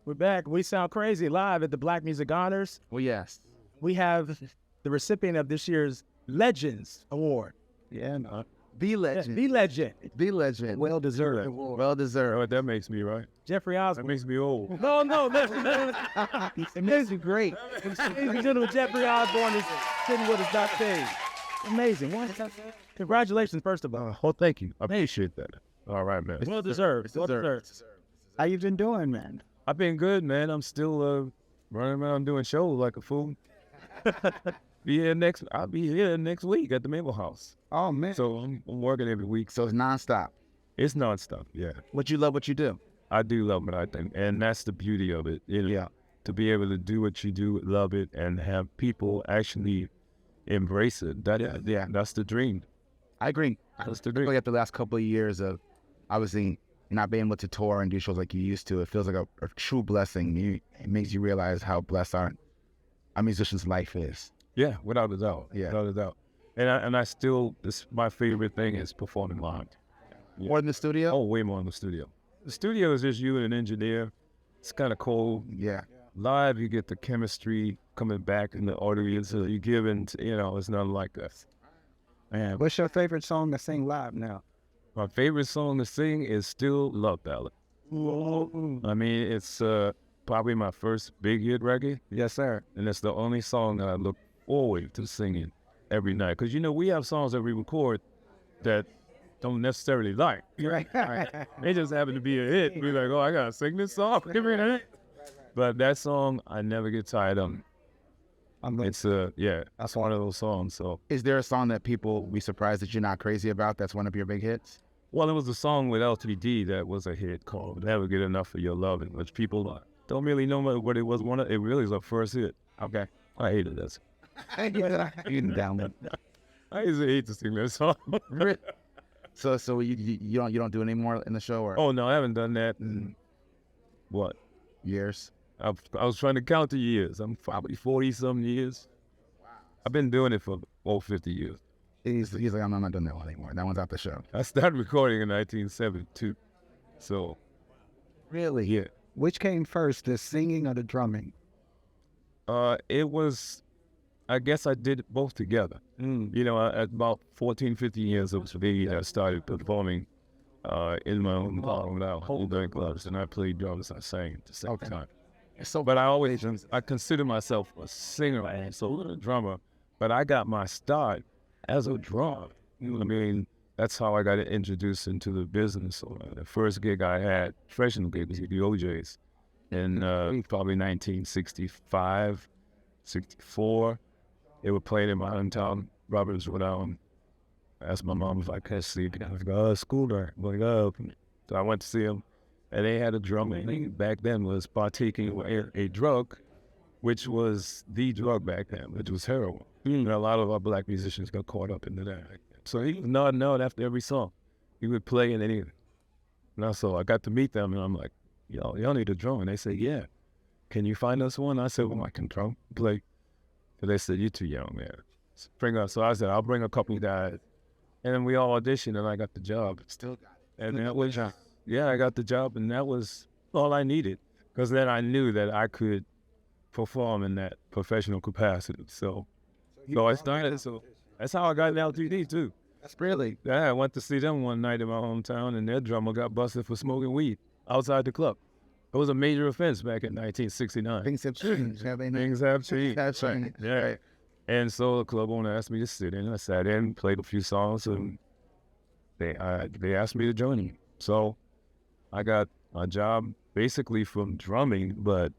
We're back. We sound crazy live at the Black Music Honors. Well, yes. We have the recipient of this year's Legends Award. Yeah, no. The legend. The legend. The legend. Well deserved. Well deserved. Oh, that makes me, right? Jeffrey That Osborne. makes me old. No. It makes you great. Ladies and gentlemen, Jeffrey Osborne is sitting with us backstage. Amazing. Congratulations, first of all. Oh, thank you. I appreciate that. All right, man. Well deserved. Well deserved. How you been doing, man? I've been good, man. I'm still running around doing shows like a fool. I'll be here next week at the Maple House. Oh, man. So I'm working every week. So it's nonstop. It's nonstop, yeah. But you love what you do. I do love it, I think. And that's the beauty of it. Yeah. To be able to do what you do, love it, and have people actually embrace it. That's the dream. I agree. That's the dream. Like after the last couple of years of obviously not being able to tour and do shows like you used to, it feels like a true blessing. It makes you realize how blessed our musician's life is. Yeah, without a doubt. Yeah. Without a doubt. And I still, my favorite thing is performing live. Yeah. More than the studio? Oh, way more in the studio. The studio is just you and an engineer. It's kind of cold. Yeah. Live, you get the chemistry coming back in the audience. So you give and, it's nothing like that. Man, What's your favorite song to sing live now? my favorite song to sing is still Love Ballad. I mean, it's probably my first big hit record. Yes, sir. And it's the only song that I look forward to singing every night. Because, we have songs that we record that don't necessarily like. Right. They just happen to be a hit. We're like, I got to sing this song. But that song, I never get tired of. It's, that's one of those songs. So, Is there a song that people be surprised that you're not crazy about that's one of your big hits? well, it was a song with LTD that was a hit called Never Get Enough of Your Loving, which people don't really know what it was. It really was a first hit. Okay. I hated that. You can down it. I used to hate to sing that song. So you don't do it anymore in the show or Oh, no, I haven't done that in, what? years? I was trying to count the years. I'm probably 40-some years. I've been doing it for over 50 years. He's like, I'm not doing that one anymore. That one's out the show. I started recording in 1972. So, Really? yeah. Which came first, the singing or the drumming? It was, I guess I did both together. At about 14, 15 years of age, I started performing in my own home without holding gloves, and I played drums and I sang at the same time. So, But I consider myself a singer and so a drummer, but I got my start as a drummer. I mean, that's how I got introduced into the business. So the first gig I had, professional gig, was with the OJs in probably 1965, 64. They were playing in my hometown, Roberts, Rhode Island. I asked my mom if I could see it. I was like, school there. I'm like, oh. So I went to see them, and they had a drummer. And back then was partaking in a drug, which was the drug back then, which was heroin. And a lot of our black musicians got caught up into that. So he was nodding out after every song. He would play and anything. And so I got to meet them, and I'm like, y'all need a drum. And they said, yeah. Can you find us one? I said, well, I can play. So they said, you're too young, man. So I said, I'll bring a couple guys. And then we all auditioned, and I got the job. still got it. And that was, I got the job, and that was all I needed. Because then I knew that I could perform in that professional capacity. So I started. So that's how I got an LTD, too. That's really. Yeah, I went to see them one night in my hometown, and their drummer got busted for smoking weed outside the club. It was a major offense back in 1969. Things have changed, have they not? Things have changed. That's right. Yeah. Right. And so the club owner asked me to sit in. I sat in, played a few songs, and they asked me to join them. So I got a job basically from drumming, but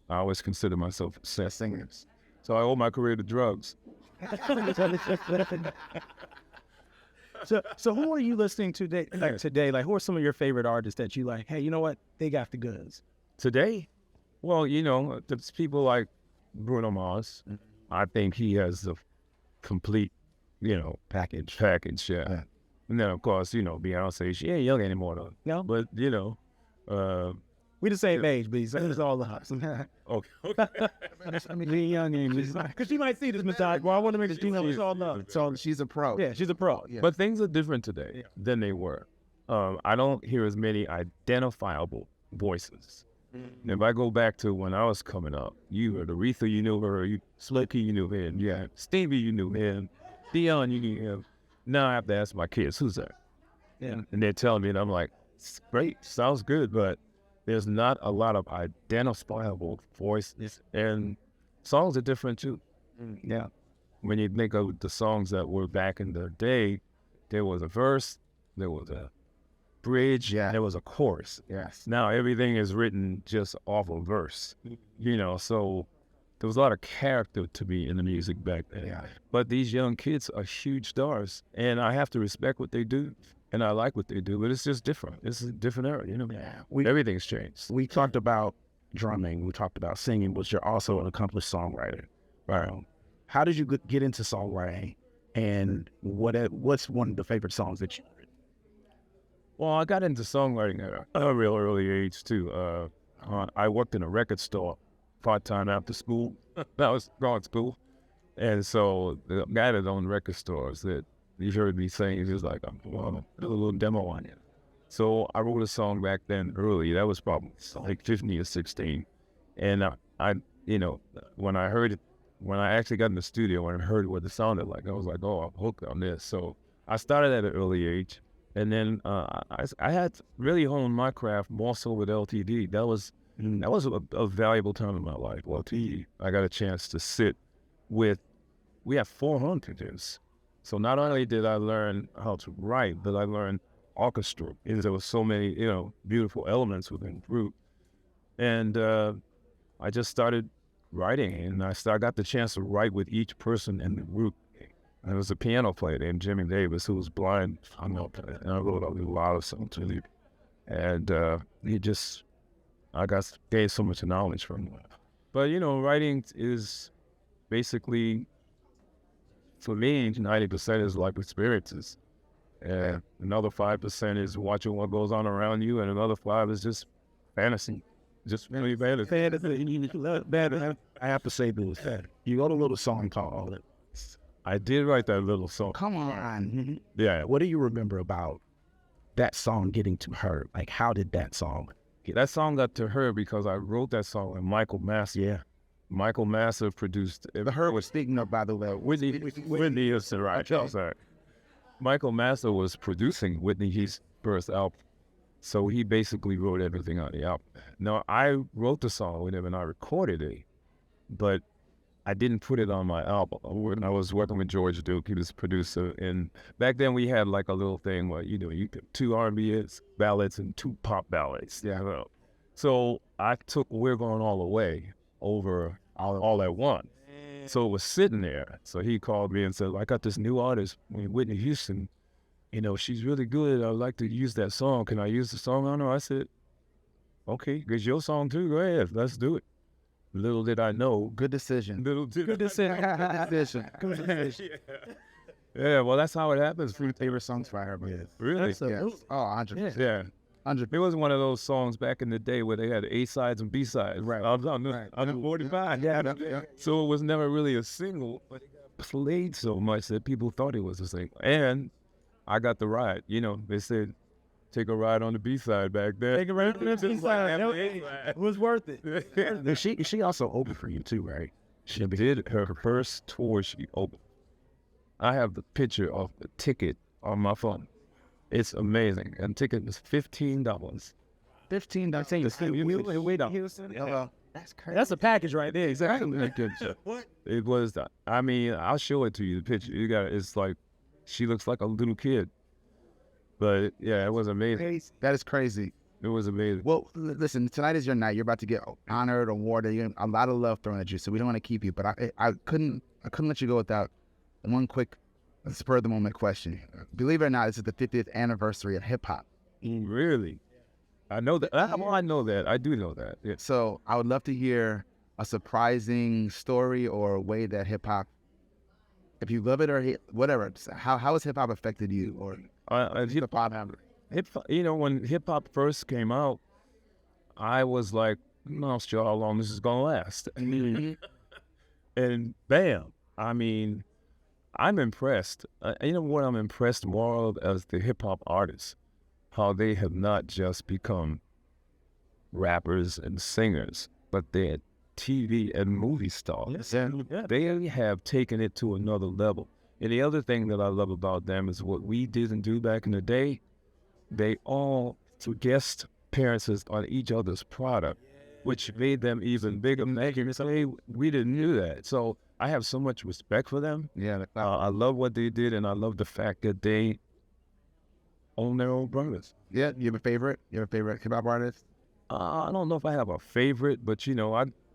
I always consider myself a singer. So I owe my career to drugs. So who are you listening to today? Like, who are some of your favorite artists that you like? Hey, you know what? They got the goods. Today? Well, there's people like Bruno Mars. I think he has the complete, Package. yeah. And then, of course, Beyonce, she ain't young anymore, though. No? But, We the same age, but it's all the house. okay. I mean, the young age. Because she might see this, Miss Dodge. Well, I want to make sure she knows it's all love. So she's a pro. Yeah, she's a pro. Yeah. But things are different today than they were. I don't hear as many identifiable voices If I go back to when I was coming up, you heard Aretha, you knew her, Slicky, you knew him, yeah, Stevie, you knew him, Dion, you knew him. Now I have to ask my kids, who's that? Yeah. And they're telling me, and I'm like, it's great, sounds good, but there's not a lot of identifiable voices, and songs are different too. Yeah. When you think of the songs that were back in the day, there was a verse, there was a bridge, there was a chorus. Yes. Now everything is written just off a verse, so there was a lot of character to me in the music back then. Yeah. But these young kids are huge stars, and I have to respect what they do, and I like what they do, but it's just different. It's a different era, Yeah. Everything's changed. We talked about drumming, we talked about singing, but you're also an accomplished songwriter. Right. How did you get into songwriting, and what's one of the favorite songs that you've written? Well, I got into songwriting at a real early age, too. I worked in a record store part-time after school. I was going to school. And so the guy that owned record stores that he heard me sing, he was like, well, do a little demo on it. So I wrote a song back then early. That was probably like 15 or 16. And I when I heard it, when I actually got in the studio and heard what it sounded like, I was like, oh, I'm hooked on this. So I started at an early age. And then I had really honed my craft more so with LTD. That was a valuable time in my life. LTD. I got a chance to sit with. We have 400s, so not only did I learn how to write, but I learned orchestra. And there was so many beautiful elements within the group, and I just started writing, and I got the chance to write with each person in the group. There was a piano player named Jimmy Davis who was blind. And I wrote a lot of songs with him. And I gained so much knowledge from him. But, writing is basically, for me, 90% is life experiences. And another 5% is watching what goes on around you. And another 5% is just fantasy. Just really fantasy. I have to say this. You wrote a little song called I did write that little song. Come on. Yeah. What do you remember about that song getting to her? Like, how did that song get? That song got to her because I wrote that song with Michael Master. Yeah. Michael Master produced it. The her was speaking of, by the way. Whitney Houston, right? Okay. Sorry. Michael Master was producing Whitney Houston's first album. So he basically wrote everything on the album. Now, I wrote the song with him and I recorded it, but I didn't put it on my album. When I was working with George Duke, he was a producer, and back then we had like a little thing where, you could 2 R&B ballads and 2 pop ballads. Yeah. So I took We're Going All the Way over all at once. So it was sitting there. So he called me and said, I got this new artist, Whitney Houston. She's really good. I'd like to use that song. Can I use the song on her? I said, okay, it's your song too. Go ahead. Let's do it. Little did I know. Good decision. Good decision. Good decision. Yeah, well, that's how it happens. Favorite songs by her. Yes. Really? Yes. Oh, 100%. Yeah. 100%. It wasn't one of those songs back in the day where they had A-sides and B-sides. Right. I'm 45. Yeah. So it was never really a single, but it got played so much that people thought it was a single. And I got the ride. They said, take a ride on the B-side back then. Take a ride on the B-side. It was worth it. She also opened for you too, right? She did her first tour. She opened. I have the picture of the ticket on my phone. It's amazing. And the ticket was $15. $15. Wait up. That's crazy. That's a package right there. Exactly. What? It was. I'll show it to you. The picture. It's like she looks like a little kid. But yeah, it was amazing. That is crazy. It was amazing. Well, listen, tonight is your night. You're about to get honored, awarded. You a lot of love thrown at you, so we don't want to keep you. But I couldn't let you go without one quick spur of the moment question. Believe it or not, this is the 50th anniversary of hip hop. Really? I know that. I know that. I do know that. Yeah. So I would love to hear a surprising story or a way that hip hop, if you love it or whatever, how has hip hop affected you or hip hop? When hip hop first came out, I was like, I'm not sure how long this is gonna last. And bam! I'm impressed. What I'm impressed more of as the hip hop artists, how they have not just become rappers and singers, but they're TV and movie stars. Yeah. They have taken it to another level. And the other thing that I love about them is what we didn't do back in the day. They all guest appearances on each other's product, which made them even bigger. We didn't do that. So I have so much respect for them. Yeah. I love what they did, and I love the fact that they own their own brothers. Yeah. You have a favorite? You have a favorite hip hop artist? I don't know if I have a favorite, but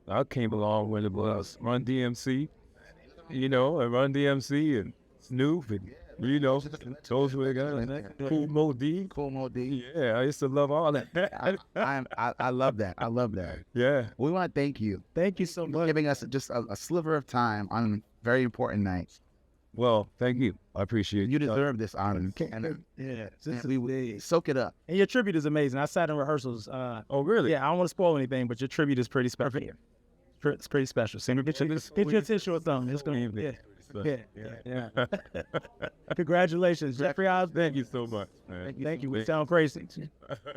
I came along when it was Run DMC, and Run DMC and Snoop and those were guys. Cool Mo D. Cool Mo D. Yeah, I used to love all that. I love that. I love that. Yeah. We want to thank you Thank you so for much. giving us just a sliver of time on a very important night. Well, thank you. I appreciate You deserve this honor. And, Yeah. we soak it up. And your tribute is amazing. I sat in rehearsals. Oh, really? Yeah, I don't want to spoil anything, but your tribute is pretty special. It's pretty special. So get your tissue or something. It's gonna be yeah. Congratulations, Jeffrey Osborne. Thank you so much, man. Thank you. We sound crazy.